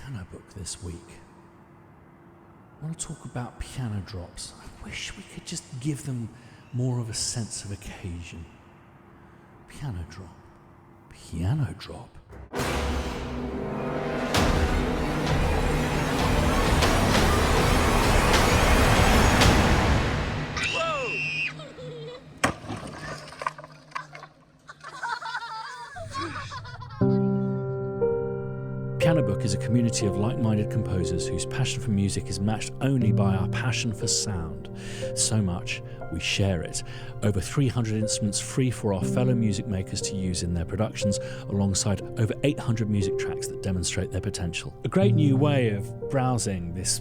piano book this week. I want to talk about piano drops. I wish we could just give them more of a sense of occasion. Piano drop. Piano drop. Piano Book is a community of like-minded composers whose passion for music is matched only by our passion for sound. So much, we share it. Over 300 instruments free for our fellow music makers to use in their productions, alongside over 800 music tracks that demonstrate their potential. A great new way of browsing this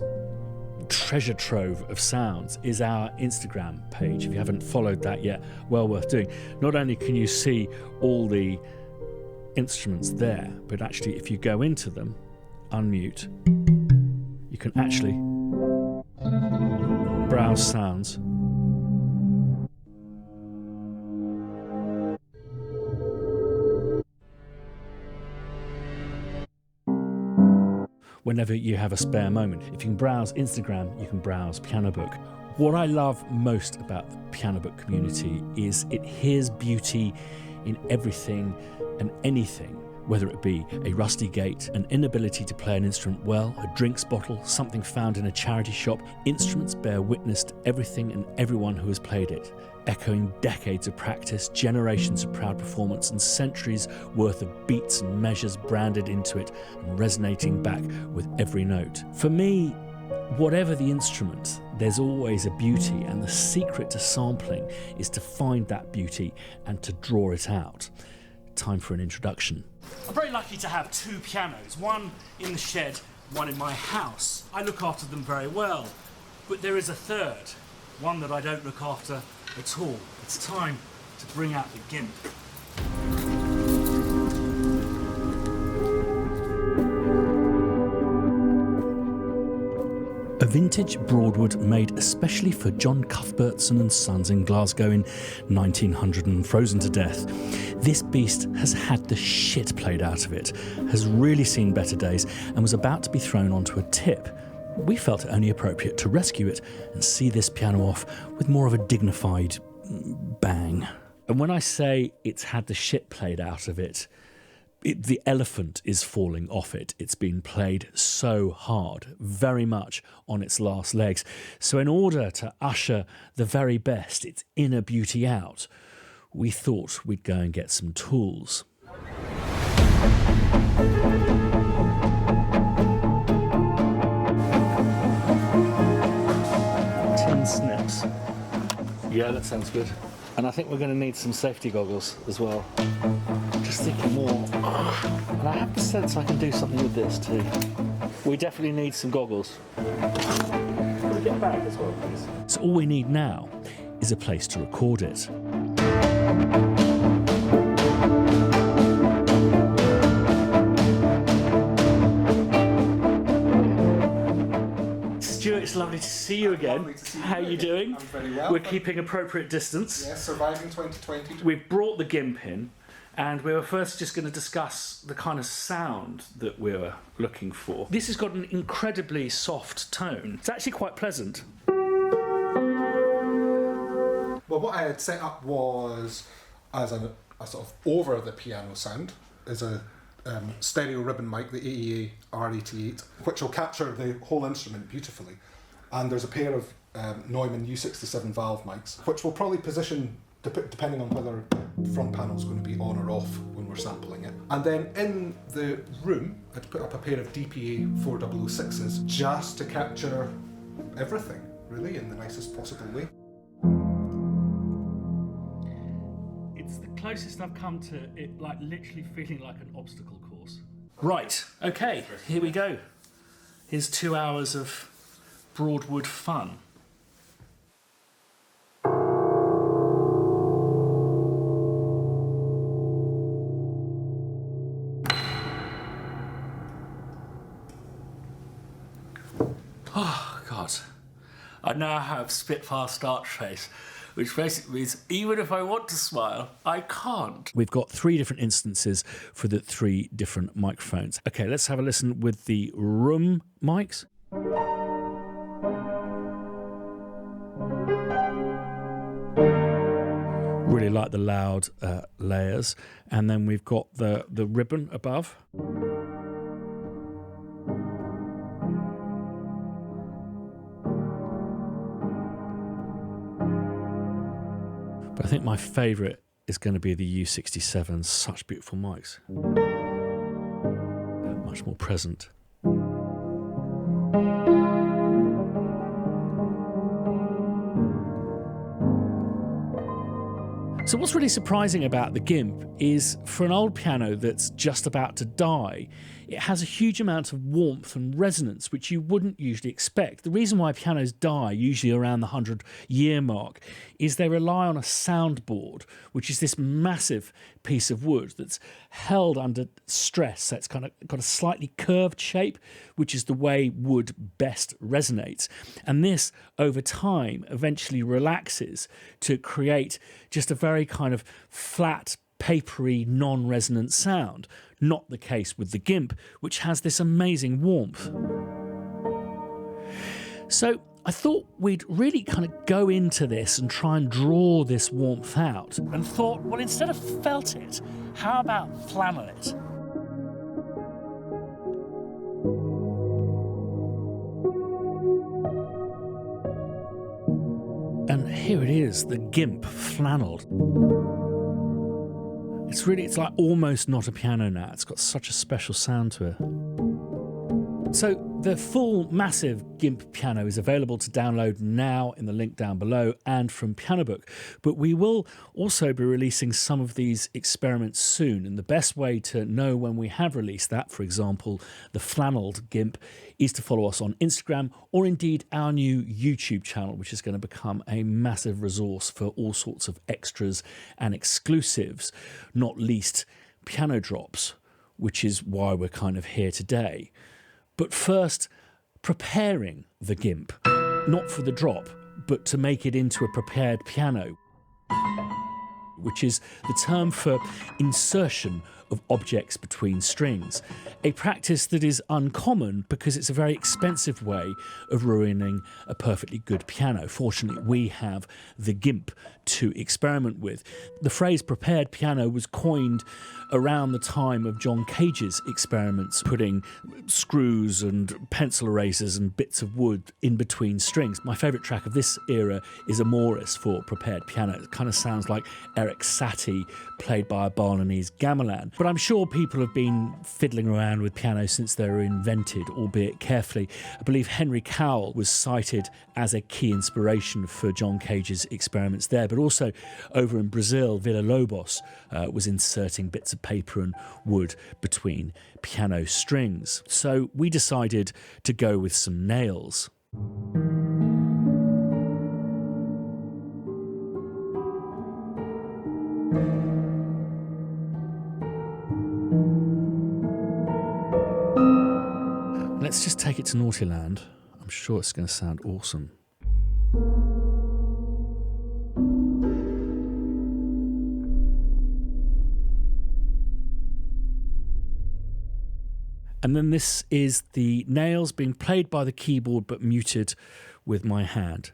treasure trove of sounds is our Instagram page. If you haven't followed that yet, well worth doing. Not only can you see all the instruments there, but actually if you go into them, unmute, you can actually browse sounds. Whenever you have a spare moment. If you can browse Instagram, you can browse Piano Book. What I love most about the Piano Book community is it hears beauty in everything and anything, whether it be a rusty gate, an inability to play an instrument well, a drinks bottle, something found in a charity shop. Instruments bear witness to everything and everyone who has played it, echoing decades of practice, generations of proud performance, and centuries worth of beats and measures branded into it and resonating back with every note. For me, whatever the instrument, there's always a beauty, and the secret to sampling is to find that beauty and to draw it out. Time for an introduction. I'm very lucky to have two pianos, one in the shed, one in my house. I look after them very well, but there is a third, one that I don't look after at all. It's time to bring out the gimp. A vintage Broadwood made especially for John Cuthbertson and Sons in Glasgow in 1900 and frozen to death. This beast has had the shit played out of it, has really seen better days, and was about to be thrown onto a tip. We felt it only appropriate to rescue it and see this piano off with more of a dignified bang. And when I say it's had the shit played out of it, the elephant is falling off it. It's been played so hard, very much on its last legs. So in order to usher the very best, its inner beauty out, we thought we'd go and get some tools. Tin snips. Yeah, that sounds good. And I think we're going to need some safety goggles as well. Just thinking more. And I have the sense I can do something with this too. We definitely need some goggles. Can we get a bag as well, please? So all we need now is a place to record it. Stuart, it's lovely to see you again. Lovely to see you How are you doing? I'm very well. We're keeping appropriate distance. Yes, surviving 2020. We've brought the gimp in, and we were first just going to discuss the kind of sound that we were looking for. This has got an incredibly soft tone. It's actually quite pleasant. Well, what I had set up was as a sort of over the piano sound is a stereo ribbon mic, the AEA R88, which will capture the whole instrument beautifully. And there's a pair of Neumann U67 valve mics, which will probably position depending on whether the front panel is going to be on or off when we're sampling it. And then in the room, I'd put up a pair of DPA 4006s just to capture everything, really, in the nicest possible way. It's the closest I've come to it, like literally feeling like an obstacle course. Right, okay, here we go. Here's 2 hours of Broadwood fun. Oh, God. I now have Spitfire starch face, which basically means even if I want to smile, I can't. We've got 3 different instances for the 3 different microphones. Okay, let's have a listen with the room mics. Really like the loud layers. And then we've got the ribbon above. But I think my favourite is going to be the U67. Such beautiful mics. Much more present. So what's really surprising about the GIMP is for an old piano that's just about to die, it has a huge amount of warmth and resonance, which you wouldn't usually expect. The reason why pianos die, usually around the 100-year mark, is they rely on a soundboard, which is this massive piece of wood that's held under stress. So it's kind of got a slightly curved shape, which is the way wood best resonates. And this, over time, eventually relaxes to create just a very kind of flat, papery, non-resonant sound. Not the case with the GIMP, which has this amazing warmth. So I thought we'd really kind of go into this and try and draw this warmth out, and thought, well, instead of felt it, how about flannel it? And here it is, the GIMP flannelled. It's like almost not a piano now. It's got such a special sound to it. So the full massive GIMP piano is available to download now in the link down below and from Pianobook. But we will also be releasing some of these experiments soon. And the best way to know when we have released that, for example, the flannelled GIMP, is to follow us on Instagram or indeed our new YouTube channel, which is going to become a massive resource for all sorts of extras and exclusives, not least piano drops, which is why we're kind of here today. But first, preparing the GIMP, not for the drop, but to make it into a prepared piano, which is the term for insertion of objects between strings, a practice that is uncommon because it's a very expensive way of ruining a perfectly good piano. Fortunately, we have the GIMP to experiment with. The phrase prepared piano was coined around the time of John Cage's experiments, putting screws and pencil erasers and bits of wood in between strings. My favourite track of this era is Amoris for prepared piano. It kind of sounds like Eric Satie played by a Balinese gamelan. But I'm sure people have been fiddling around with piano since they were invented, albeit carefully. I believe Henry Cowell was cited as a key inspiration for John Cage's experiments there, but also over in Brazil, Villa-Lobos was inserting bits of paper and wood between piano strings. So we decided to go with some nails. Let's just take it to Naughtyland. I'm sure it's going to sound awesome. And then this is the nails being played by the keyboard but muted with my hand.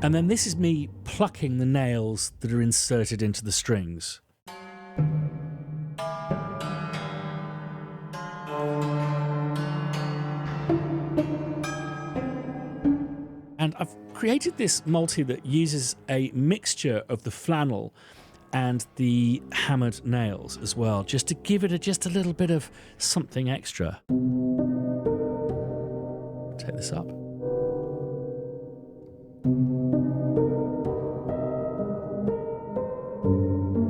And then this is me plucking the nails that are inserted into the strings. And I've created this multi that uses a mixture of the flannel and the hammered nails as well, just to give it just a little bit of something extra. Take this up.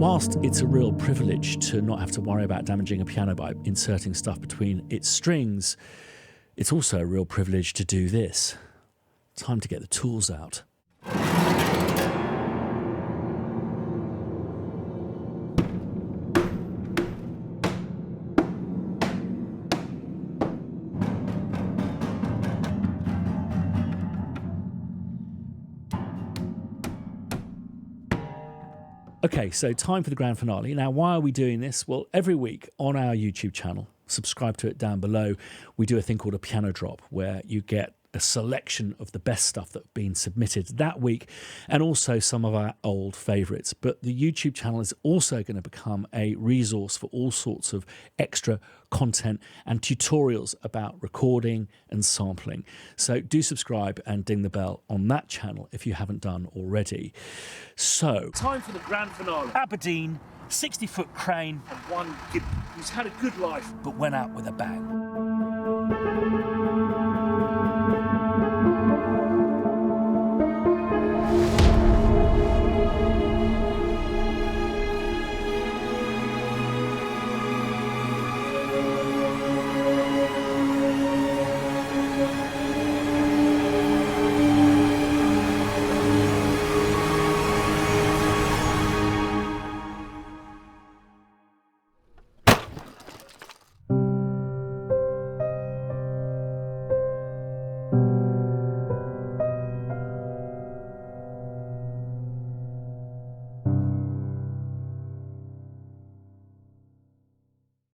Whilst it's a real privilege to not have to worry about damaging a piano by inserting stuff between its strings, it's also a real privilege to do this. Time to get the tools out. Okay, so time for the grand finale. Now, why are we doing this? Well, every week on our YouTube channel, subscribe to it down below, we do a thing called a piano drop, where you get a selection of the best stuff that's been submitted that week, and also some of our old favourites. But the YouTube channel is also going to become a resource for all sorts of extra content and tutorials about recording and sampling. So do subscribe and ding the bell on that channel if you haven't done already. So, time for the grand finale. Aberdeen, 60-foot crane, and one who's had a good life but went out with a bang.